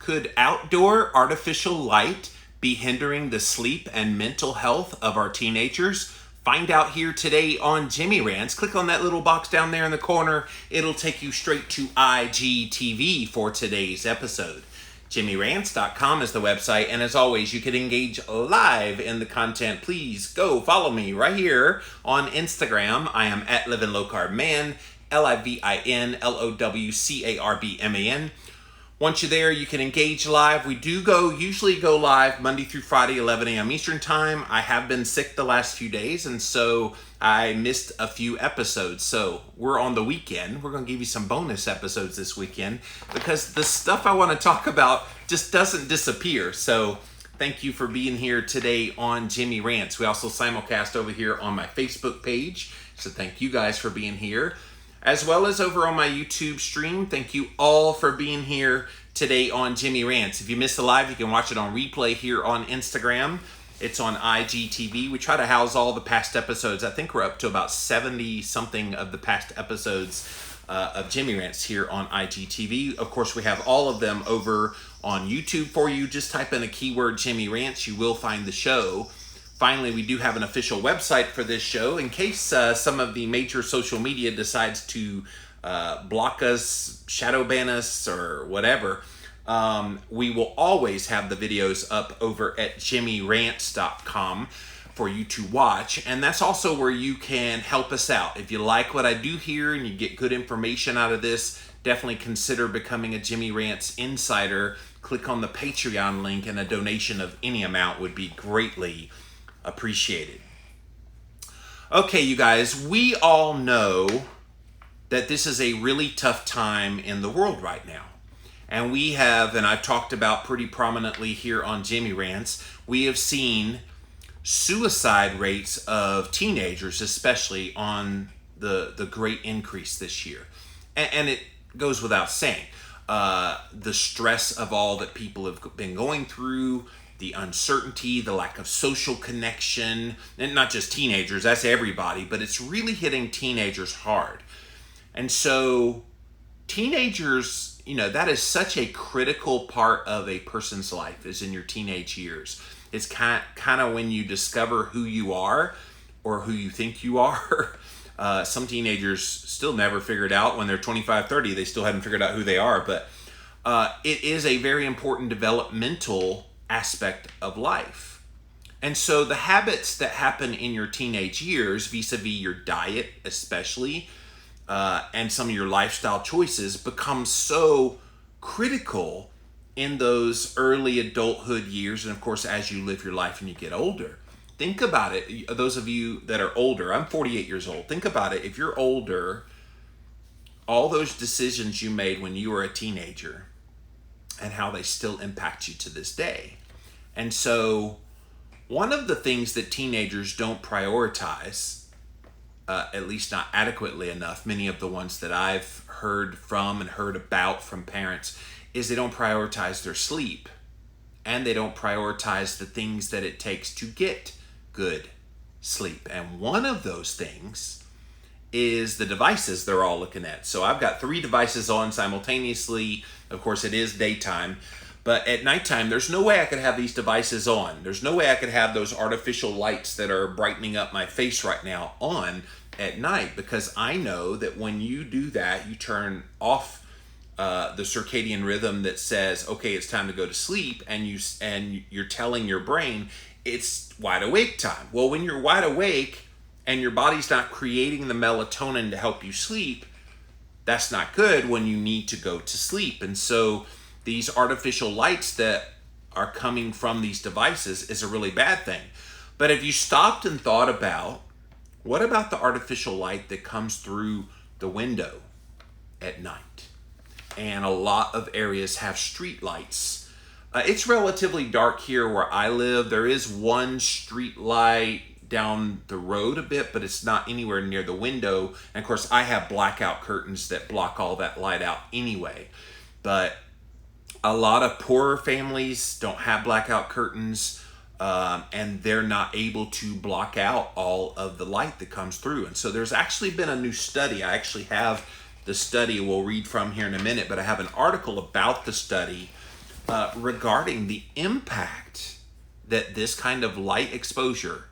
Could outdoor artificial light be hindering the sleep and mental health of our teenagers? Find out here today on Jimmy Rants. Click on that little box down there in the corner. It'll take you straight to IGTV for today's episode. JimmyRants.com is the website, and as always, you can engage live in the content. Please go follow me right here on Instagram. I am at Living Low Carb Man, LIVINLOWCARBMAN. Once you're there, you can engage live. We do usually go live Monday through Friday, 11 a.m. Eastern Time. I have been sick the last few days, and so I missed a few episodes. So we're on the weekend. We're going to give you some bonus episodes this weekend because the stuff I want to talk about just doesn't disappear. So thank you for being here today on Jimmy Rants. We also simulcast over here on my Facebook page. So thank you guys for being here, as well as over on my YouTube stream. Thank you all for being here today on Jimmy Rants. If you missed the live, you can watch it on replay here on Instagram. It's on IGTV. We try to house all the past episodes. I think we're up to about 70-something of the past episodes of Jimmy Rants here on IGTV. Of course, we have all of them over on YouTube for you. Just type in a keyword Jimmy Rants. You will find the show. Finally, we do have an official website for this show in case some of the major social media decides to block us, shadow ban us, or whatever. We will always have the videos up over at JimmyRants.com for you to watch. And that's also where you can help us out. If you like what I do here and you get good information out of this, definitely consider becoming a Jimmy Rants Insider. Click on the Patreon link, and a donation of any amount would be greatly appreciated. Okay, you guys, we all know that this is a really tough time in the world right now. And we have, and I've talked about pretty prominently here on Jimmy Rants, we have seen suicide rates of teenagers, especially, on the great increase this year. And it goes without saying, the stress of all that people have been going through, the uncertainty, the lack of social connection, and not just teenagers, that's everybody, but it's really hitting teenagers hard. And so teenagers, that is such a critical part of a person's life, is in your teenage years. It's kind of when you discover who you are, or who you think you are. Some teenagers still never figured out when they're 25, 30, they still haven't figured out who they are, but it is a very important developmental aspect of life. And so the habits that happen in your teenage years, vis-a-vis your diet especially, and some of your lifestyle choices, become so critical in those early adulthood years, and of course as you live your life and you get older. Think about it, those of you that are older. I'm 48 years old. Think about it, if you're older, all those decisions you made when you were a teenager and how they still impact you to this day. And so one of the things that teenagers don't prioritize, at least not adequately enough, many of the ones that I've heard from and heard about from parents, is they don't prioritize their sleep, and they don't prioritize the things that it takes to get good sleep. And one of those things is the devices they're all looking at. So I've got 3 devices on simultaneously. Of course, it is daytime. But at nighttime, there's no way I could have these devices on. There's no way I could have those artificial lights that are brightening up my face right now on at night, because I know that when you do that, you turn off the circadian rhythm that says, okay, it's time to go to sleep, and you're telling your brain it's wide awake time. Well, when you're wide awake and your body's not creating the melatonin to help you sleep, that's not good when you need to go to sleep. And so these artificial lights that are coming from these devices is a really bad thing. But if you stopped and thought about, what about the artificial light that comes through the window at night? And a lot of areas have street lights. It's relatively dark here where I live. There is one street light down the road a bit, but it's not anywhere near the window. And of course, I have blackout curtains that block all that light out anyway. But a lot of poorer families don't have blackout curtains, and they're not able to block out all of the light that comes through. And so there's actually been a new study. I actually have the study we'll read from here in a minute, but I have an article about the study regarding the impact that this kind of light exposure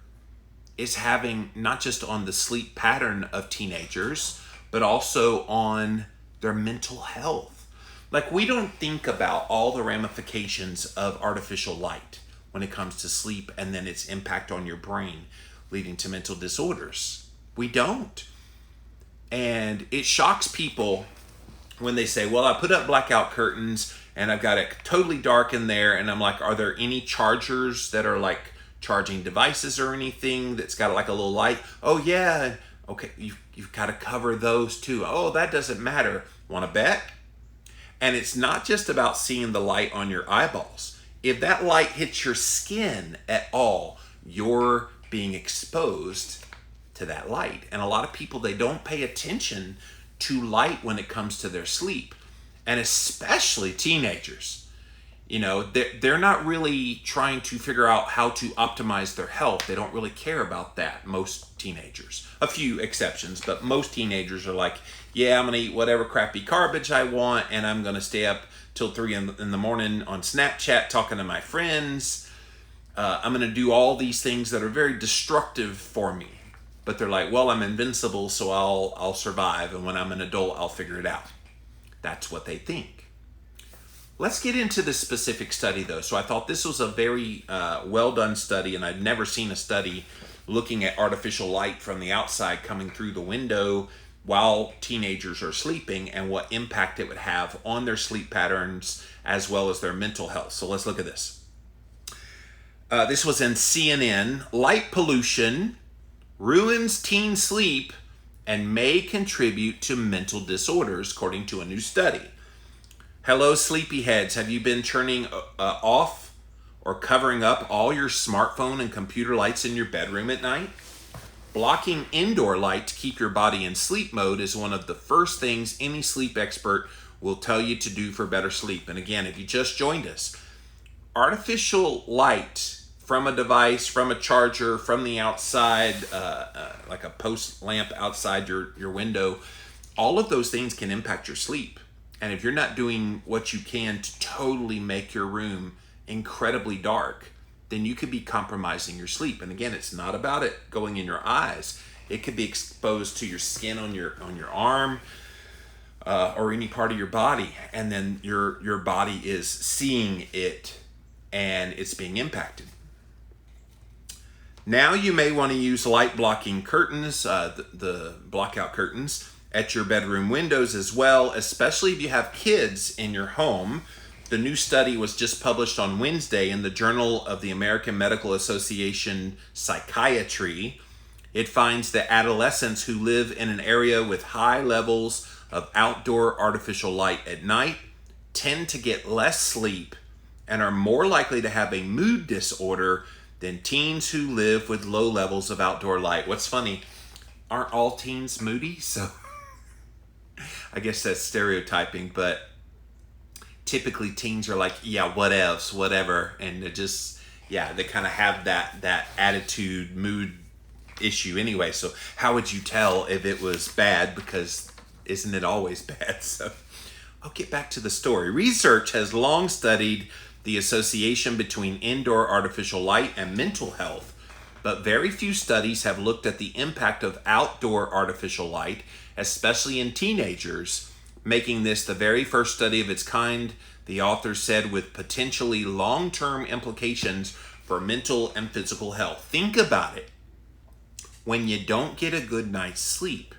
is having, not just on the sleep pattern of teenagers, but also on their mental health. Like, we don't think about all the ramifications of artificial light when it comes to sleep and then its impact on your brain, leading to mental disorders. We don't. And it shocks people when they say, well, I put up blackout curtains and I've got it totally dark in there. And I'm like, are there any chargers that are like charging devices or anything that's got like a little light? Oh, yeah. Okay, you've got to cover those too. Oh, that doesn't matter. Want to bet? And it's not just about seeing the light on your eyeballs. If that light hits your skin at all, you're being exposed to that light. And a lot of people, they don't pay attention to light when it comes to their sleep. And especially teenagers. You know, they're not really trying to figure out how to optimize their health. They don't really care about that, most teenagers. A few exceptions, but most teenagers are like, yeah, I'm going to eat whatever crappy garbage I want, and I'm going to stay up till 3 in the morning on Snapchat talking to my friends. I'm going to do all these things that are very destructive for me. But they're like, well, I'm invincible, so I'll survive, and when I'm an adult, I'll figure it out. That's what they think. Let's get into the specific study, though. So I thought this was a very well-done study, and I'd never seen a study looking at artificial light from the outside coming through the window while teenagers are sleeping and what impact it would have on their sleep patterns as well as their mental health. So let's look at this. This was in CNN. Light pollution ruins teen sleep and may contribute to mental disorders, according to a new study. Hello, sleepyheads. Have you been turning off or covering up all your smartphone and computer lights in your bedroom at night? Blocking indoor light to keep your body in sleep mode is one of the first things any sleep expert will tell you to do for better sleep. And again, if you just joined us, artificial light from a device, from a charger, from the outside, like a post lamp outside your window, all of those things can impact your sleep. And if you're not doing what you can to totally make your room incredibly dark, then you could be compromising your sleep. And again, it's not about it going in your eyes. It could be exposed to your skin on your arm or any part of your body. And then your body is seeing it and it's being impacted. Now you may want to use light blocking curtains, the blackout curtains, at your bedroom windows as well, especially if you have kids in your home. The new study was just published on Wednesday in the Journal of the American Medical Association Psychiatry. It finds that adolescents who live in an area with high levels of outdoor artificial light at night tend to get less sleep and are more likely to have a mood disorder than teens who live with low levels of outdoor light. What's funny, aren't all teens moody? So I guess that's stereotyping, but typically teens are like, yeah, whatevs, whatever. And they just, yeah, they kind of have that attitude, mood issue anyway. So how would you tell if it was bad? Because isn't it always bad? So I'll get back to the story. Research has long studied the association between indoor artificial light and mental health, but very few studies have looked at the impact of outdoor artificial light, especially in teenagers, making this the very first study of its kind, the author said, with potentially long-term implications for mental and physical health. Think about it. When you don't get a good night's sleep,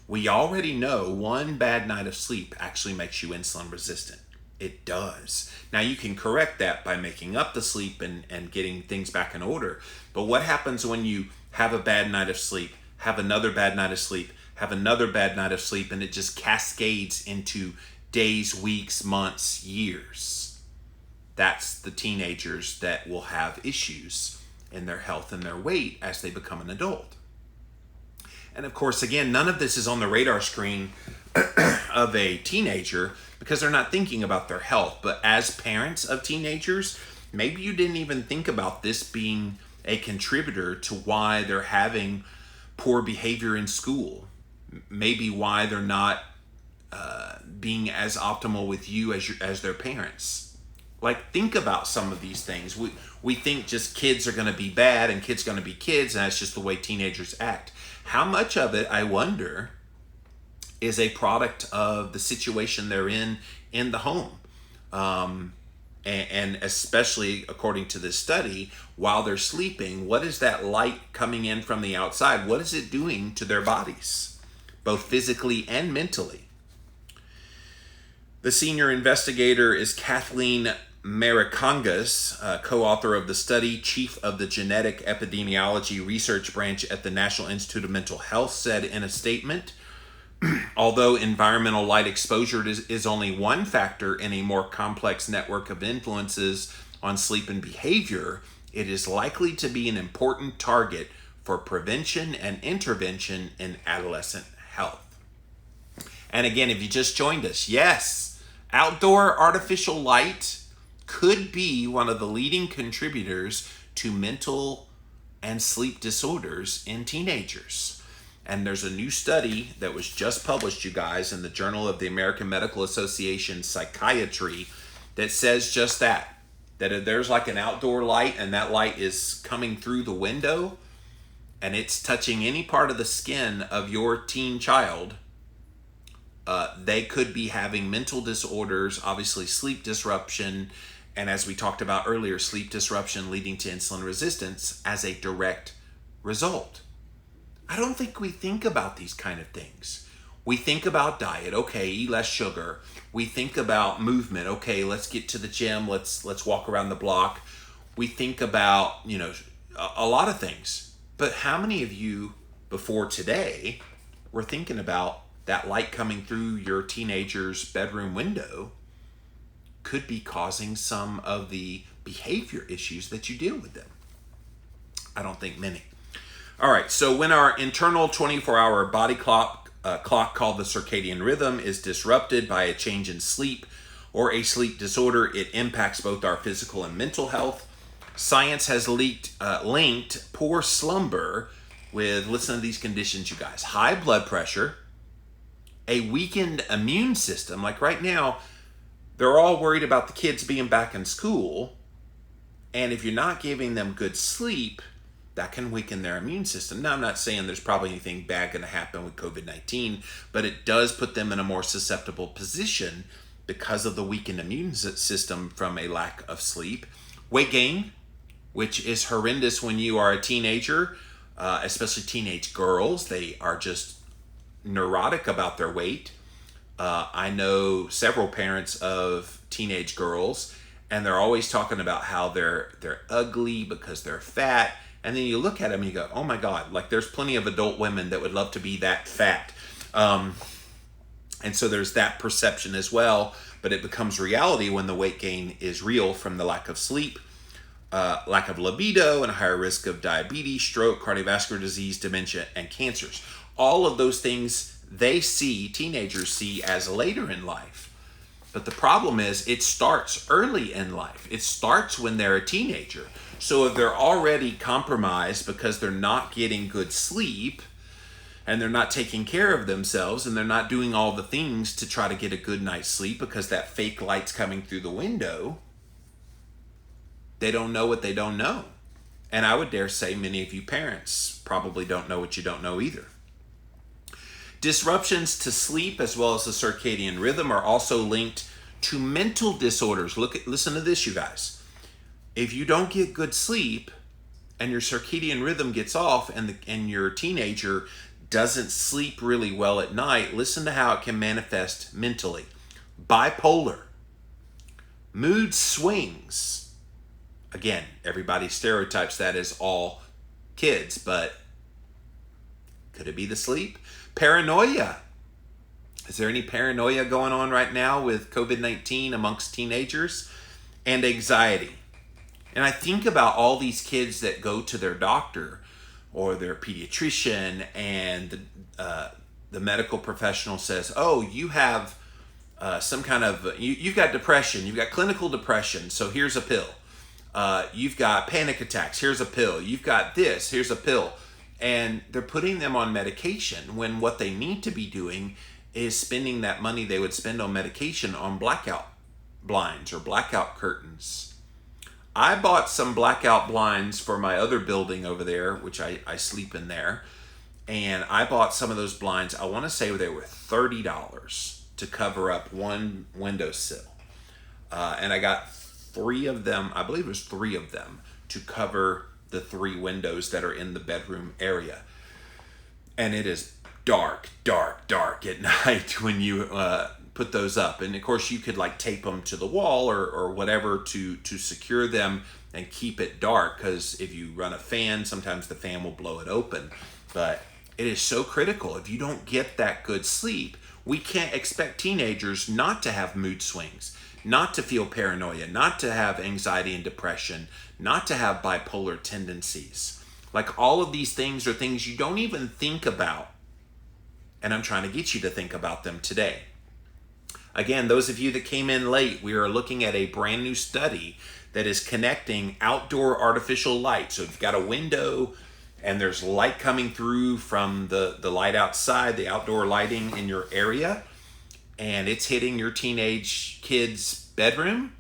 we already know one bad night of sleep actually makes you insulin resistant. It does. Now you can correct that by making up the sleep and getting things back in order. But what happens when you have a bad night of sleep, have another bad night of sleep, have another bad night of sleep, and it just cascades into days, weeks, months, years? That's the teenagers that will have issues in their health and their weight as they become an adult. And of course, again, none of this is on the radar screen of a teenager because they're not thinking about their health. But as parents of teenagers, maybe you didn't even think about this being a contributor to why they're having poor behavior in school. Maybe why they're not being as optimal with you as their parents. Like, think about some of these things. We think just kids are going to be bad and kids going to be kids, and that's just the way teenagers act. How much of it, I wonder, is a product of the situation they're in the home? And especially according to this study, while they're sleeping, what is that light coming in from the outside? What is it doing to their bodies, both physically and mentally? The senior investigator is Kathleen Marikangas, co-author of the study, chief of the Genetic Epidemiology Research Branch at the National Institute of Mental Health, said in a statement, although environmental light exposure is only one factor in a more complex network of influences on sleep and behavior, it is likely to be an important target for prevention and intervention in adolescent health. And again, if you just joined us, yes, outdoor artificial light could be one of the leading contributors to mental and sleep disorders in teenagers. And there's a new study that was just published, you guys, in the Journal of the American Medical Association Psychiatry that says just that if there's like an outdoor light and that light is coming through the window and it's touching any part of the skin of your teen child, they could be having mental disorders, obviously sleep disruption, and as we talked about earlier, sleep disruption leading to insulin resistance as a direct result. I don't think we think about these kind of things. We think about diet, okay, eat less sugar. We think about movement, okay, let's get to the gym, let's walk around the block. We think about, a lot of things. But how many of you before today were thinking about that light coming through your teenager's bedroom window could be causing some of the behavior issues that you deal with them? I don't think many. All right, so when our internal 24-hour body clock called the circadian rhythm is disrupted by a change in sleep or a sleep disorder, it impacts both our physical and mental health. Science has linked poor slumber with, listen to these conditions, you guys, high blood pressure, a weakened immune system. Like right now, they're all worried about the kids being back in school. And if you're not giving them good sleep, that can weaken their immune system. Now, I'm not saying there's probably anything bad going to happen with COVID-19, but it does put them in a more susceptible position because of the weakened immune system from a lack of sleep. Weight gain, which is horrendous when you are a teenager, especially teenage girls. They are just neurotic about their weight. I know several parents of teenage girls, and they're always talking about how they're ugly because they're fat. And then you look at them and you go, oh my God, like there's plenty of adult women that would love to be that fat. And so there's that perception as well, but it becomes reality when the weight gain is real from the lack of sleep, lack of libido, and a higher risk of diabetes, stroke, cardiovascular disease, dementia, and cancers. All of those things teenagers see as later in life. But the problem is it starts early in life. It starts when they're a teenager. So if they're already compromised because they're not getting good sleep and they're not taking care of themselves and they're not doing all the things to try to get a good night's sleep because that fake light's coming through the window, they don't know what they don't know. And I would dare say many of you parents probably don't know what you don't know either. Disruptions to sleep as well as the circadian rhythm are also linked to mental disorders. Listen to this, you guys. If you don't get good sleep and your circadian rhythm gets off and your teenager doesn't sleep really well at night, listen to how it can manifest mentally. Bipolar, mood swings. Again, everybody stereotypes that as all kids, but could it be the sleep? Paranoia. Is there any paranoia going on right now with COVID-19 amongst teenagers? And anxiety. And I think about all these kids that go to their doctor or their pediatrician and the medical professional says, oh, you have some kind of, you've got depression, you've got clinical depression, so here's a pill. You've got panic attacks, here's a pill. You've got this, here's a pill. And they're putting them on medication when what they need to be doing is spending that money they would spend on medication on blackout blinds or blackout curtains. I bought some blackout blinds for my other building over there, which I sleep in there. And I bought some of those blinds. I want to say they were $30 to cover up one windowsill. And I got 3 of them, I believe it was 3 of them, to cover the 3 windows that are in the bedroom area. And it is dark, dark, dark at night when you put those up. And of course you could like tape them to the wall or whatever to secure them and keep it dark, because if you run a fan, sometimes the fan will blow it open. But it is so critical. If you don't get that good sleep, we can't expect teenagers not to have mood swings, not to feel paranoia, not to have anxiety and depression, not to have bipolar tendencies. Like, all of these things are things you don't even think about. And I'm trying to get you to think about them today. Again, those of you that came in late, we are looking at a brand new study that is connecting outdoor artificial light. So if you've got a window and there's light coming through from the light outside, the outdoor lighting in your area, and it's hitting your teenage kid's bedroom,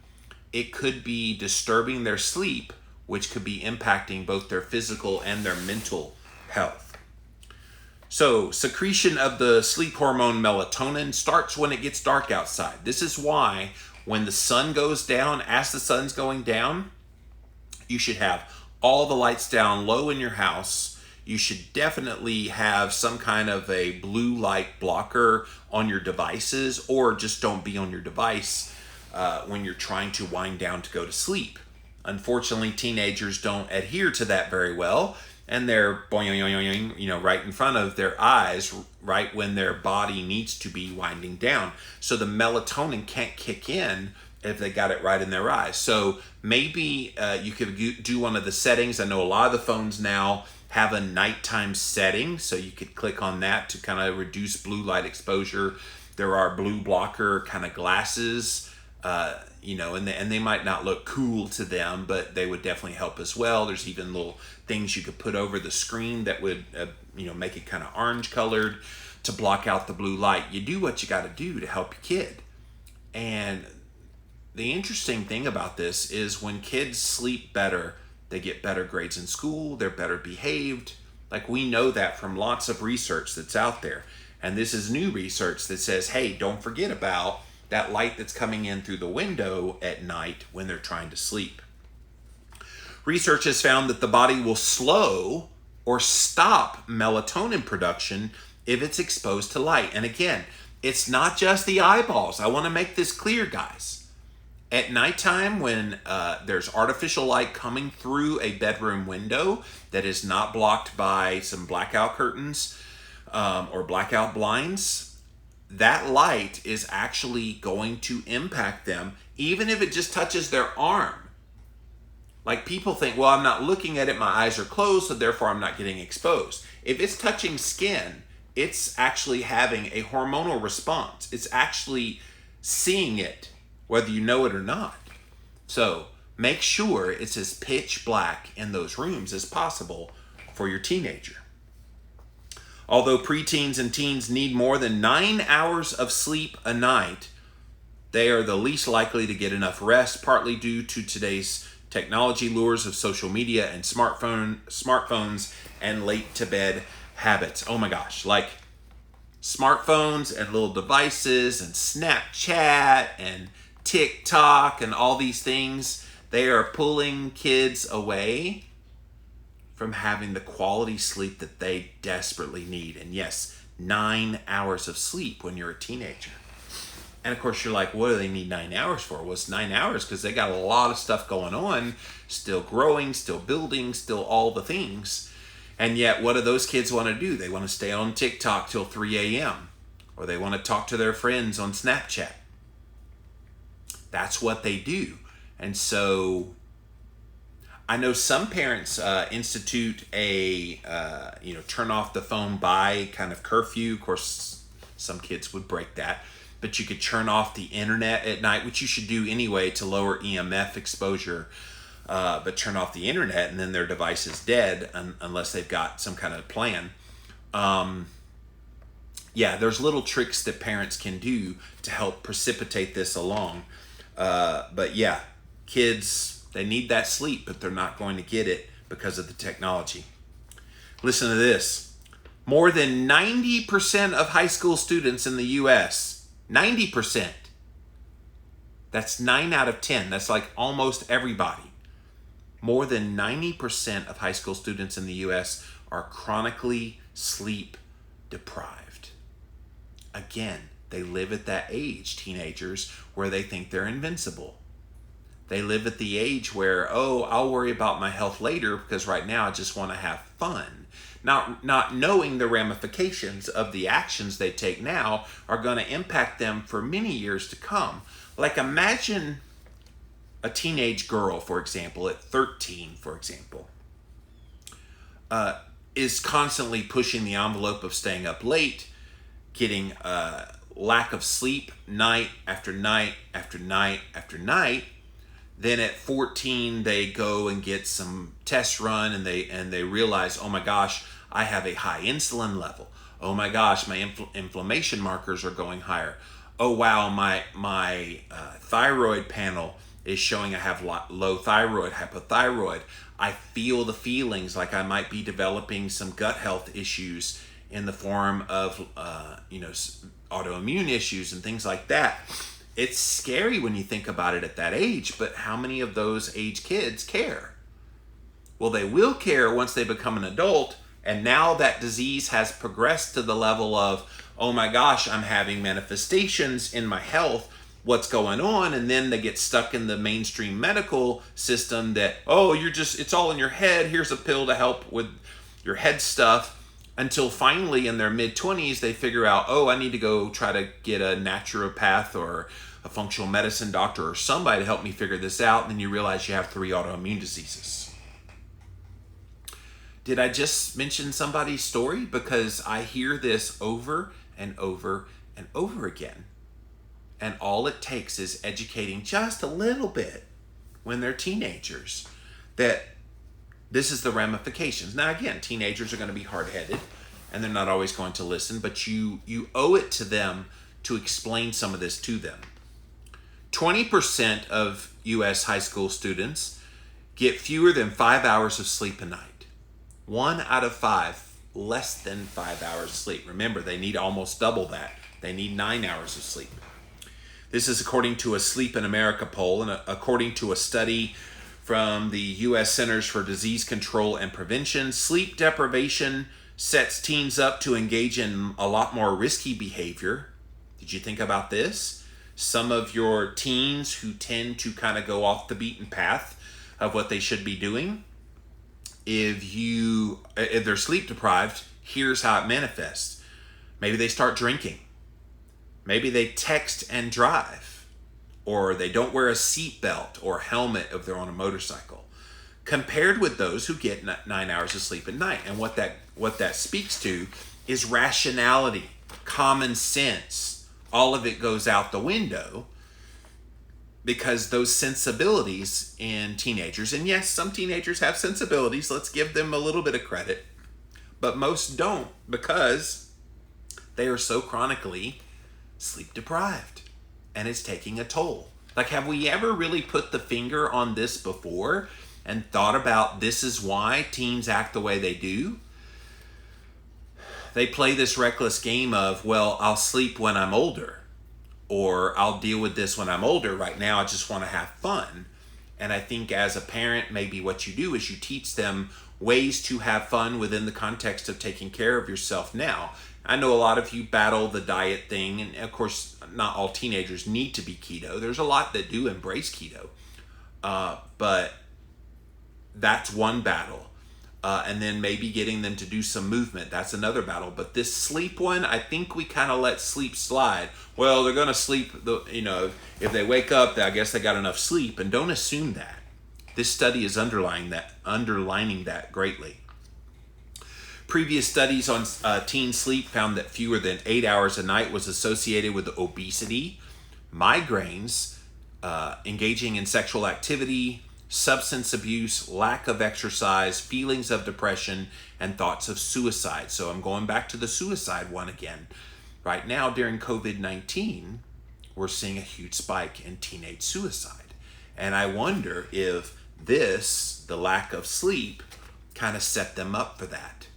it could be disturbing their sleep, which could be impacting both their physical and their mental health. So, secretion of the sleep hormone melatonin starts when it gets dark outside. This is why when the sun goes down, as the sun's going down, you should have all the lights down low in your house. You should definitely have some kind of a blue light blocker on your devices, or just don't be on your device when you're trying to wind down to go to sleep. Unfortunately, teenagers don't adhere to that very well, and they're boing, right in front of their eyes, right when their body needs to be winding down. So the melatonin can't kick in if they got it right in their eyes. So maybe you could do one of the settings. I know a lot of the phones now have a nighttime setting, so you could click on that to kind of reduce blue light exposure. There are blue blocker kind of glasses, and they might not look cool to them, but they would definitely help as well. There's even little things you could put over the screen that would, make it kind of orange colored to block out the blue light. You do what you got to do to help your kid. And the interesting thing about this is when kids sleep better, they get better grades in school, they're better behaved. Like, we know that from lots of research that's out there. And this is new research that says, hey, don't forget about that light that's coming in through the window at night when they're trying to sleep. Research has found that the body will slow or stop melatonin production if it's exposed to light. And again, it's not just the eyeballs. I want to make this clear, guys. At nighttime, when there's artificial light coming through a bedroom window that is not blocked by some blackout curtains or blackout blinds, that light is actually going to impact them, even if it just touches their arm. Like, people think, well, I'm not looking at it, my eyes are closed, so therefore I'm not getting exposed. If it's touching skin, it's actually having a hormonal response. It's actually seeing it, whether you know it or not. So make sure it's as pitch black in those rooms as possible for your teenager. Although preteens and teens need more than 9 hours of sleep a night, they are the least likely to get enough rest, partly due to today's technology lures of social media and smartphones and late to bed habits. Oh my gosh, like smartphones and little devices and Snapchat and TikTok and all these things, they are pulling kids away from having the quality sleep that they desperately need. And yes, 9 hours of sleep when you're a teenager. And of course, you're like, what do they need 9 hours for? Well, it's 9 hours because they got a lot of stuff going on, still growing, still building, still all the things. And yet, what do those kids want to do? They want to stay on TikTok till 3 a.m. or they want to talk to their friends on Snapchat. That's what they do. And so I know some parents institute a, turn off the phone by kind of curfew. Of course, some kids would break that. But you could turn off the internet at night, which you should do anyway to lower EMF exposure. But turn off the internet and then their device is dead unless they've got some kind of plan. There's little tricks that parents can do to help precipitate this along. But yeah, kids, they need that sleep, but they're not going to get it because of the technology. Listen to this. More than 90% of high school students in the US, 90%, that's 9 out of 10. That's like almost everybody. More than 90% of high school students in the US are chronically sleep deprived. Again, they live at that age, teenagers, where they think they're invincible. They live at the age where, oh, I'll worry about my health later because right now I just want to have fun. Not knowing the ramifications of the actions they take now are going to impact them for many years to come. Like imagine a teenage girl, for example, at 13, for example, is constantly pushing the envelope of staying up late, getting lack of sleep night after night after night after night. Then at 14, they go and get some tests run and they realize, oh my gosh, I have a high insulin level. Oh my gosh, my inflammation markers are going higher. Oh wow, my thyroid panel is showing I have low thyroid, hypothyroid. I feel the feelings like I might be developing some gut health issues in the form of autoimmune issues and things like that. It's scary when you think about it at that age, but how many of those age kids care? Well, they will care once they become an adult, and now that disease has progressed to the level of, oh my gosh, I'm having manifestations in my health, what's going on? And then they get stuck in the mainstream medical system that, oh, it's all in your head, here's a pill to help with your head stuff, until finally in their mid-20s, they figure out, oh, I need to go try to get a naturopath or a functional medicine doctor or somebody to help me figure this out. And then you realize you have 3 autoimmune diseases. Did I just mention somebody's story? Because I hear this over and over and over again. And all it takes is educating just a little bit when they're teenagers that this is the ramifications. Now, again, teenagers are going to be hard-headed and they're not always going to listen, but you owe it to them to explain some of this to them. 20% of U.S. high school students get fewer than 5 hours of sleep a night. 1 out of 5, less than 5 hours of sleep. Remember, they need almost double that. They need 9 hours of sleep. This is according to a Sleep in America poll and according to a study from the U.S. Centers for Disease Control and Prevention. Sleep deprivation sets teens up to engage in a lot more risky behavior. Did you think about this? Some of your teens who tend to kind of go off the beaten path of what they should be doing, if they're sleep deprived, here's how it manifests. Maybe they start drinking. Maybe they text and drive, or they don't wear a seatbelt or helmet if they're on a motorcycle, compared with those who get 9 hours of sleep at night. And what that speaks to is rationality, common sense. All of it goes out the window because those sensibilities in teenagers, and yes, some teenagers have sensibilities, let's give them a little bit of credit, but most don't because they are so chronically sleep deprived and it's taking a toll. Like, have we ever really put the finger on this before and thought about this is why teens act the way they do? They play this reckless game of, well, I'll sleep when I'm older, or I'll deal with this when I'm older. Right now, I just want to have fun. And I think as a parent, maybe what you do is you teach them ways to have fun within the context of taking care of yourself now. I know a lot of you battle the diet thing, and of course, not all teenagers need to be keto. There's a lot that do embrace keto, but that's one battle. And then maybe getting them to do some movement, that's another battle. But this sleep one, I think we kind of let sleep slide. Well, they're going to sleep, if they wake up, I guess they got enough sleep, and don't assume that. This study is underlining that greatly. Previous studies on teen sleep found that fewer than 8 hours a night was associated with obesity, migraines, engaging in sexual activity, substance abuse, lack of exercise, feelings of depression, and thoughts of suicide. So I'm going back to the suicide one again. Right now, during COVID-19, we're seeing a huge spike in teenage suicide. And I wonder if this, the lack of sleep, kind of set them up for that.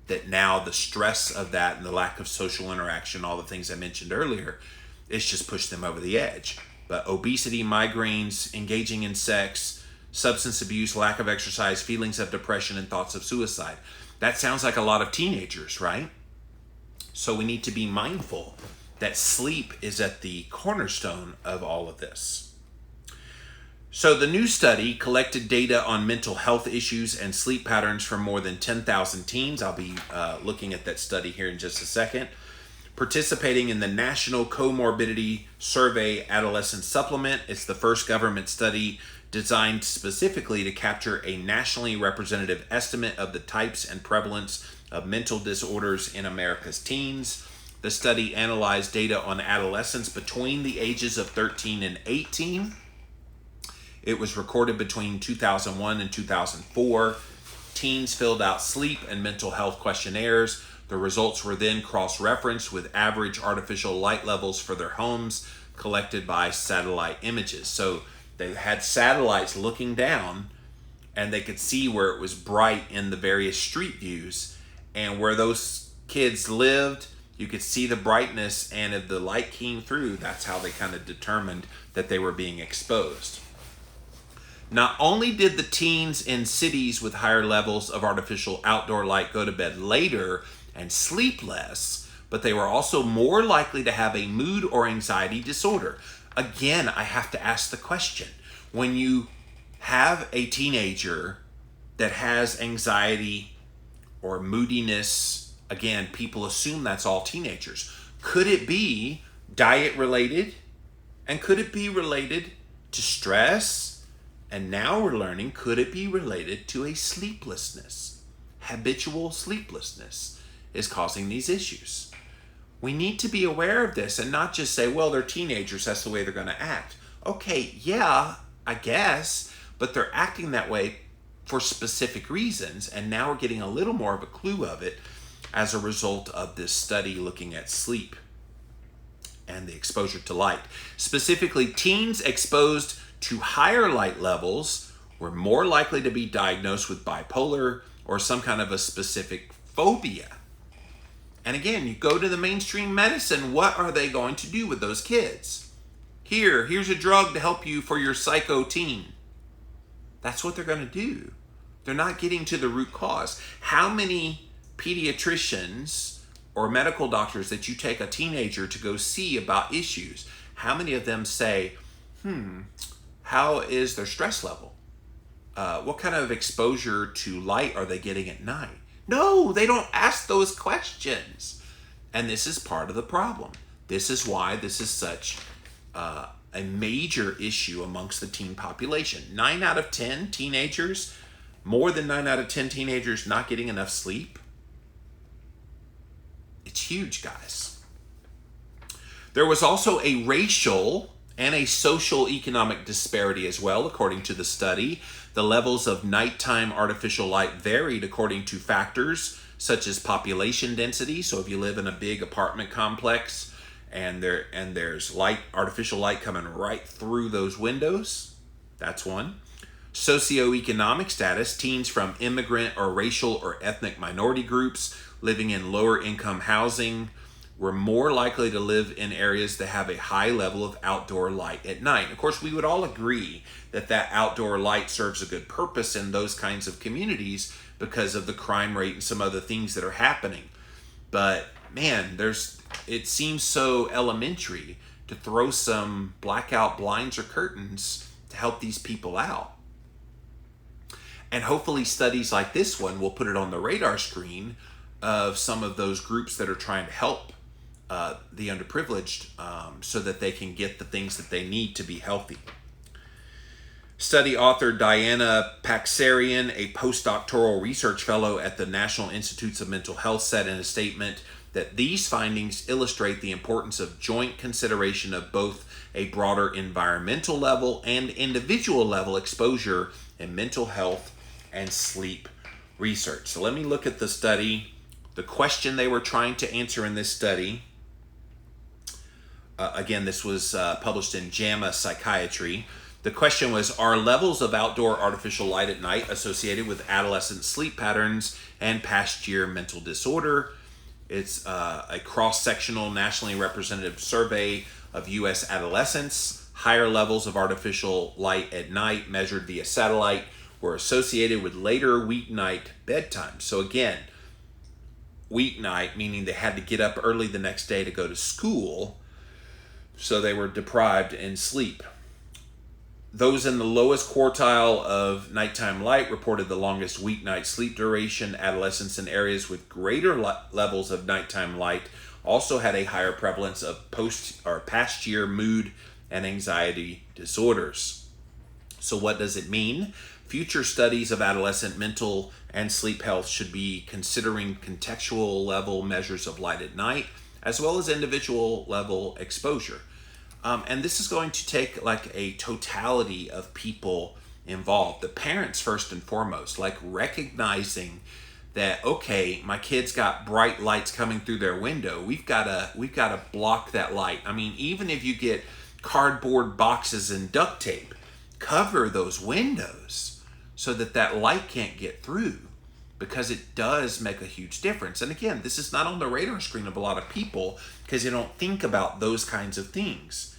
That now the stress of that and the lack of social interaction, all the things I mentioned earlier, it's just pushed them over the edge. But obesity, migraines, engaging in sex, substance abuse, lack of exercise, feelings of depression, and thoughts of suicide. That sounds like a lot of teenagers, right? So we need to be mindful that sleep is at the cornerstone of all of this. So the new study collected data on mental health issues and sleep patterns from more than 10,000 teens. I'll be looking at that study here in just a second. Participating in the National Comorbidity Survey Adolescent Supplement. It's the first government study designed specifically to capture a nationally representative estimate of the types and prevalence of mental disorders in America's teens. The study analyzed data on adolescents between the ages of 13 and 18. It was recorded between 2001 and 2004. Teens filled out sleep and mental health questionnaires. The results were then cross-referenced with average artificial light levels for their homes collected by satellite images. So they had satellites looking down and they could see where it was bright in the various street views, and where those kids lived, you could see the brightness, and if the light came through, that's how they kind of determined that they were being exposed. Not only did the teens in cities with higher levels of artificial outdoor light go to bed later and sleep less, but they were also more likely to have a mood or anxiety disorder. Again, I have to ask the question, when you have a teenager that has anxiety or moodiness, again, people assume that's all teenagers. Could it be diet related? And could it be related to stress? And now we're learning, could it be related to a sleeplessness? Habitual sleeplessness is causing these issues. We need to be aware of this and not just say, well, they're teenagers, that's the way they're going to act. Okay, yeah, I guess, but they're acting that way for specific reasons, and now we're getting a little more of a clue of it as a result of this study looking at sleep and the exposure to light. Specifically, teens exposed to higher light levels were more likely to be diagnosed with bipolar or some kind of a specific phobia. And again, you go to the mainstream medicine, what are they going to do with those kids? Here's a drug to help you for your psycho teen. That's what they're going to do. They're not getting to the root cause. How many pediatricians or medical doctors that you take a teenager to go see about issues, how many of them say, how is their stress level? What kind of exposure to light are they getting at night? No, they don't ask those questions. And this is part of the problem. This is why this is such a major issue amongst the teen population. 9 out of 10 teenagers, more than 9 out of 10 teenagers not getting enough sleep. It's huge, guys. There was also a racial and a social economic disparity as well, according to the study. The levels of nighttime artificial light varied according to factors such as population density. So if you live in a big apartment complex and there's artificial light coming right through those windows, that's one. Socioeconomic status, teens from immigrant or racial or ethnic minority groups living in lower income housing were more likely to live in areas that have a high level of outdoor light at night. Of course, we would all agree that that outdoor light serves a good purpose in those kinds of communities because of the crime rate and some other things that are happening. But man, it seems so elementary to throw some blackout blinds or curtains to help these people out. And hopefully studies like this one will put it on the radar screen of some of those groups that are trying to help the underprivileged so that they can get the things that they need to be healthy. Study author Diana Paxarian, a postdoctoral research fellow at the National Institutes of Mental Health, said in a statement that these findings illustrate the importance of joint consideration of both a broader environmental level and individual level exposure in mental health and sleep research. So let me look at the study. The question they were trying to answer in this study Again, this was published in JAMA Psychiatry. The question was, are levels of outdoor artificial light at night associated with adolescent sleep patterns and past year mental disorder? It's a cross-sectional, nationally representative survey of U.S. adolescents. Higher levels of artificial light at night measured via satellite were associated with later weeknight bedtime. So again, weeknight, meaning they had to get up early the next day to go to school, so they were deprived in sleep. Those in the lowest quartile of nighttime light reported the longest weeknight sleep duration. Adolescents in areas with greater levels of nighttime light also had a higher prevalence of past year mood and anxiety disorders. So what does it mean? Future studies of adolescent mental and sleep health should be considering contextual level measures of light at night, as well as individual level exposure. And this is going to take like a totality of people involved. The parents first and foremost, like recognizing that, okay, my kid's got bright lights coming through their window. We've got to block that light. I mean, even if you get cardboard boxes and duct tape, cover those windows so that that light can't get through, because it does make a huge difference. And again, this is not on the radar screen of a lot of people because they don't think about those kinds of things.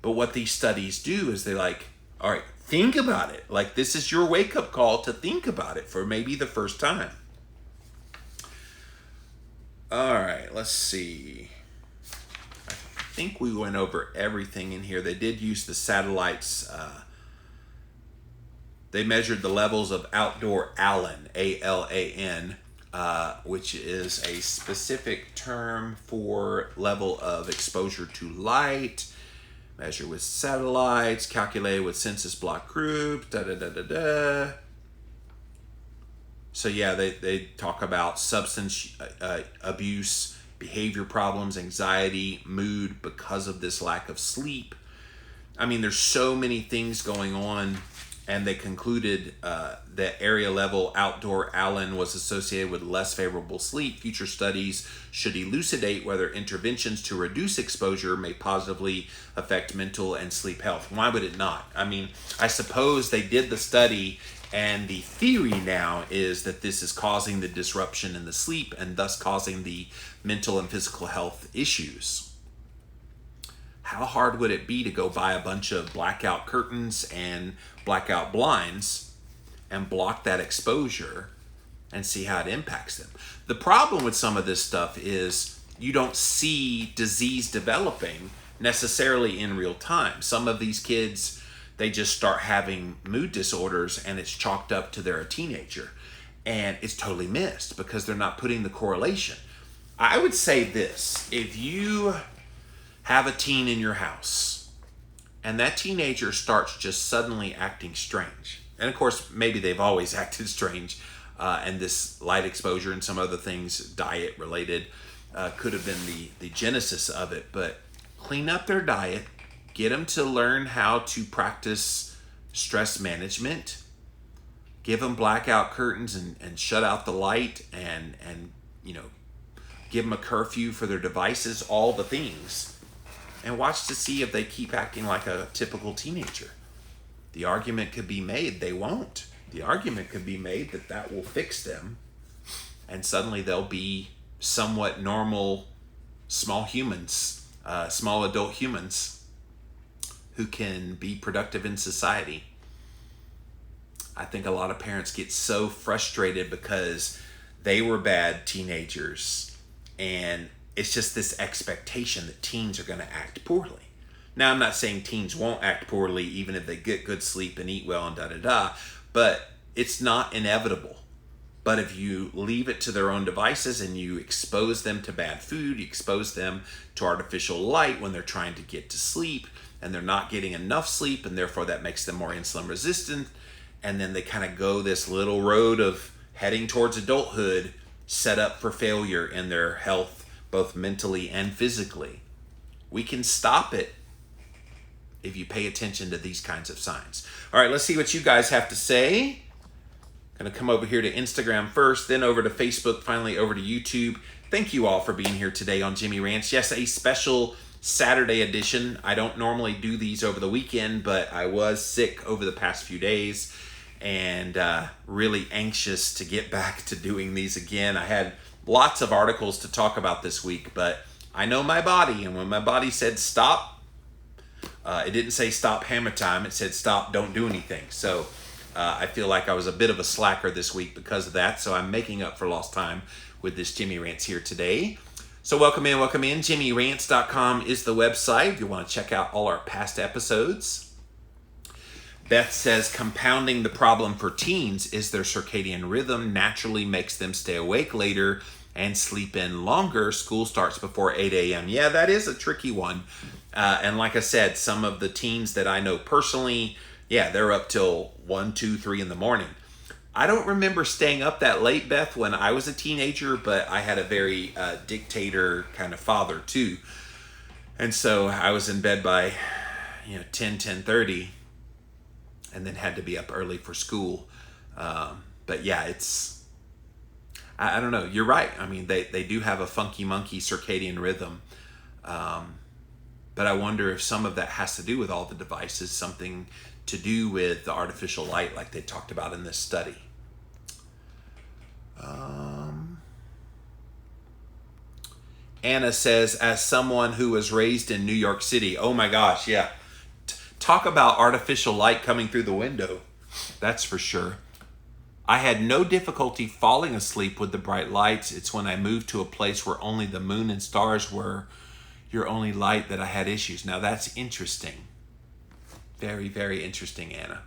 But what these studies do is they're like, all right, think about it. Like, this is your wake-up call to think about it for maybe the first time. All right, let's see. I think we went over everything in here. They did use the satellites. They measured the levels of outdoor ALAN, A-L-A-N, which is a specific term for level of exposure to light. Measure with satellites, calculate with census block groups, So yeah, they talk about substance abuse, behavior problems, anxiety, mood because of this lack of sleep. I mean, there's so many things going on, and they concluded that area level outdoor ALAN was associated with less favorable sleep. Future studies should elucidate whether interventions to reduce exposure may positively affect mental and sleep health. Why would it not? I mean, I suppose they did the study, and the theory now is that this is causing the disruption in the sleep and thus causing the mental and physical health issues. How hard would it be to go buy a bunch of blackout curtains and blackout blinds and block that exposure and see how it impacts them? The problem with some of this stuff is you don't see disease developing necessarily in real time. Some of these kids, they just start having mood disorders and it's chalked up to they're a teenager. And it's totally missed because they're not putting the correlation. I would say this: if you have a teen in your house and that teenager starts just suddenly acting strange, and of course maybe they've always acted strange, and this light exposure and some other things, diet related, could have been the genesis of it. But clean up their diet, get them to learn how to practice stress management, give them blackout curtains and shut out the light, and give them a curfew for their devices, all the things, and watch to see if they keep acting like a typical teenager. The argument could be made they won't. The argument could be made that will fix them, and suddenly they'll be somewhat normal, small humans, small adult humans who can be productive in society. I think a lot of parents get so frustrated because they were bad teenagers, and it's just this expectation that teens are going to act poorly. Now, I'm not saying teens won't act poorly even if they get good sleep and eat well and but it's not inevitable. But if you leave it to their own devices and you expose them to bad food, you expose them to artificial light when they're trying to get to sleep and they're not getting enough sleep, and therefore that makes them more insulin resistant, and then they kind of go this little road of heading towards adulthood, set up for failure in their health, both mentally and physically. We can stop it if you pay attention to these kinds of signs. All right, let's see what you guys have to say. Going to come over here to Instagram first, then over to Facebook, finally over to YouTube. Thank you all for being here today on Jimmy Rants. Yes, a special Saturday edition. I don't normally do these over the weekend, but I was sick over the past few days and really anxious to get back to doing these again. I had lots of articles to talk about this week, but I know my body, and when my body said stop, it didn't say stop hammer time, it said stop, don't do anything. So I feel like I was a bit of a slacker this week because of that, so I'm making up for lost time with this Jimmy Rants here today. So welcome in, welcome in. JimmyRants.com is the website if you want to check out all our past episodes. Beth says, compounding the problem for teens is their circadian rhythm naturally makes them stay awake later and sleep in longer. School starts before 8 a.m. Yeah, that is a tricky one. And like I said, some of the teens that I know personally, yeah, they're up till 1, 2, 3 in the morning. I don't remember staying up that late, Beth, when I was a teenager, but I had a very dictator kind of father too. And so I was in bed by 10:30 and then had to be up early for school. But yeah, I don't know. You're right. I mean, they do have a funky monkey circadian rhythm. But I wonder if some of that has to do with all the devices, something to do with the artificial light like they talked about in this study. Anna says, as someone who was raised in New York City, oh my gosh, yeah. Talk about artificial light coming through the window. That's for sure. I had no difficulty falling asleep with the bright lights. It's when I moved to a place where only the moon and stars were your only light that I had issues. Now that's interesting. Very, very interesting, Anna.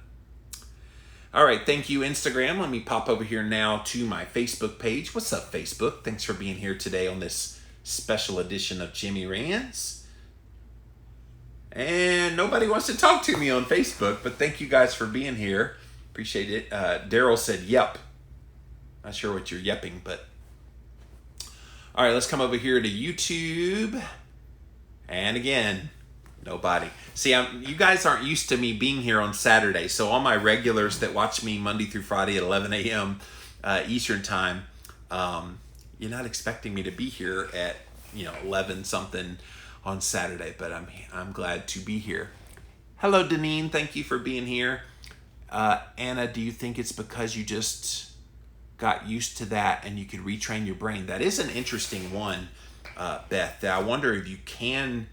All right, thank you, Instagram. Let me pop over here now to my Facebook page. What's up, Facebook? Thanks for being here today on this special edition of Jimmy Rants. And nobody wants to talk to me on Facebook, but thank you guys for being here. Appreciate it. Daryl said, yep. Not sure what you're yepping, but... All right, let's come over here to YouTube. And again, nobody. See, you guys aren't used to me being here on Saturday, so all my regulars that watch me Monday through Friday at 11 a.m. Eastern time, you're not expecting me to be here at 11 something on Saturday, but I'm glad to be here. Hello, Deneen. Thank you for being here. Anna, do you think it's because you just got used to that and you could retrain your brain? That is an interesting one, Beth. I wonder if you can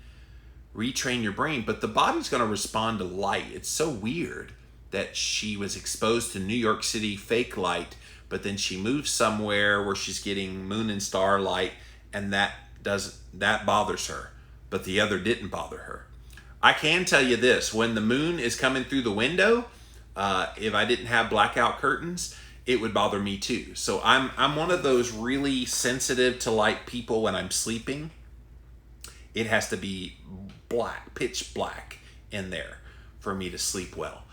retrain your brain, but the body's going to respond to light. It's so weird that she was exposed to New York City fake light, but then she moves somewhere where she's getting moon and star light, and that bothers her, but the other didn't bother her. I can tell you this: when the moon is coming through the window, if I didn't have blackout curtains, it would bother me too. So I'm one of those really sensitive to light people when I'm sleeping. It has to be black, pitch black in there for me to sleep well.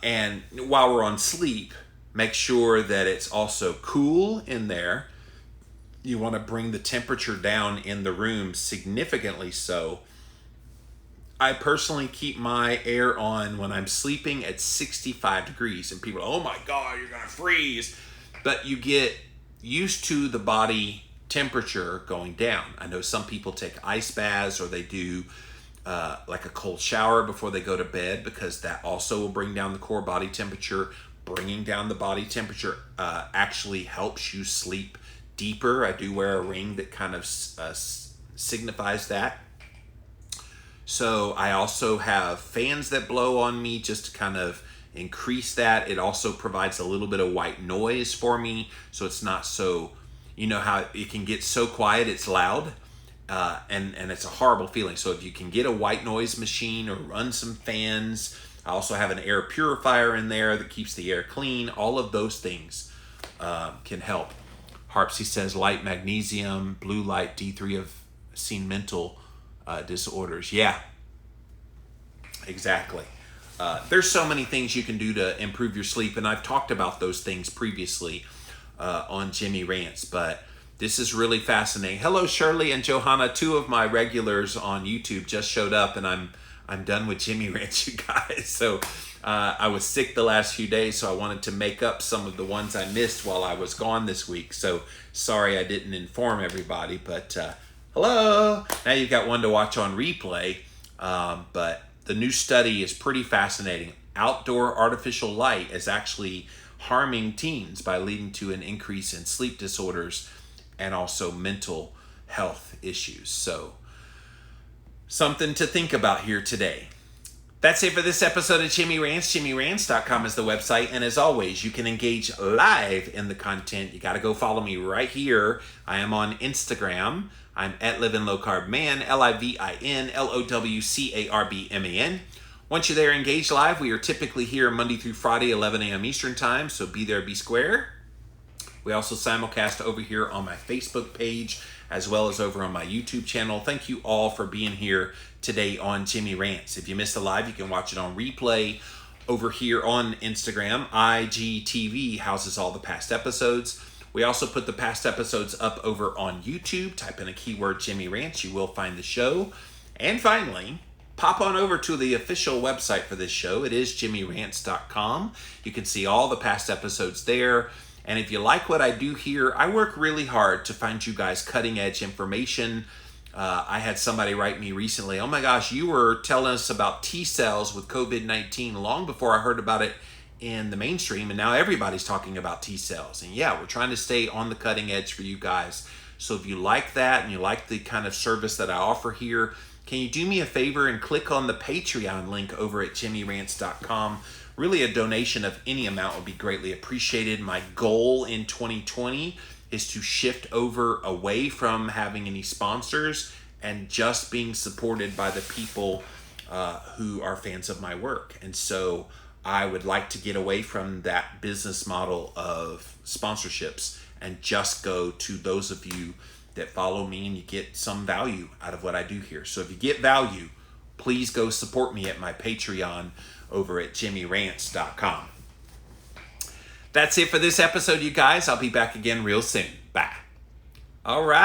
And while we're on sleep, make sure that it's also cool in there. You want to bring the temperature down in the room significantly so. I personally keep my air on when I'm sleeping at 65 degrees. And people are, oh my God, you're going to freeze. But you get used to the body temperature going down. I know some people take ice baths or they do like a cold shower before they go to bed, because that also will bring down the core body temperature. Bringing down the body temperature actually helps you sleep deeper. I do wear a ring that kind of signifies that. So I also have fans that blow on me just to kind of increase that. It also provides a little bit of white noise for me, so it's not so, how it can get so quiet it's loud, and it's a horrible feeling. So if you can get a white noise machine or run some fans, I also have an air purifier in there that keeps the air clean. All of those things can help. Harpsy says light, magnesium, blue light, D3 have seen mental disorders. Yeah, exactly. There's so many things you can do to improve your sleep, and I've talked about those things previously on Jimmy Rants, but this is really fascinating. Hello, Shirley and Johanna, two of my regulars on YouTube just showed up, and I'm done with Jimmy Rants, you guys. So I was sick the last few days, so I wanted to make up some of the ones I missed while I was gone this week. So sorry I didn't inform everybody, but Hello. Now you've got one to watch on replay, but the new study is pretty fascinating. Outdoor artificial light is actually harming teens by leading to an increase in sleep disorders and also mental health issues. So, something to think about here today. That's it for this episode of Jimmy Rants. JimmyRants.com is the website. And as always, you can engage live in the content. You got to go follow me right here. I am on Instagram. I'm at Livin' Low Carb Man, LIVINLOWCARBMAN. Once you're there, engage live. We are typically here Monday through Friday, 11 a.m. Eastern Time. So be there, be square. We also simulcast over here on my Facebook page as well as over on my YouTube channel. Thank you all for being here today on Jimmy Rants. If you missed the live, you can watch it on replay over here on Instagram. IGTV houses all the past episodes. We also put the past episodes up over on YouTube. Type in a keyword Jimmy Rants. You will find the show. And finally, pop on over to the official website for this show. It is JimmyRants.com. You can see all the past episodes there. And if you like what I do here, I work really hard to find you guys cutting edge information. I had somebody write me recently, oh my gosh, you were telling us about T cells with COVID-19 long before I heard about it in the mainstream, and now everybody's talking about T cells. And yeah, we're trying to stay on the cutting edge for you guys. So if you like that and you like the kind of service that I offer here, can you do me a favor and click on the Patreon link over at JimmyRants.com? Really, a donation of any amount would be greatly appreciated. My goal in 2020 is to shift over away from having any sponsors and just being supported by the people who are fans of my work. And so I would like to get away from that business model of sponsorships and just go to those of you that follow me and you get some value out of what I do here. So if you get value, please go support me at my Patreon over at JimmyRants.com. That's it for this episode, you guys. I'll be back again real soon. Bye. All right.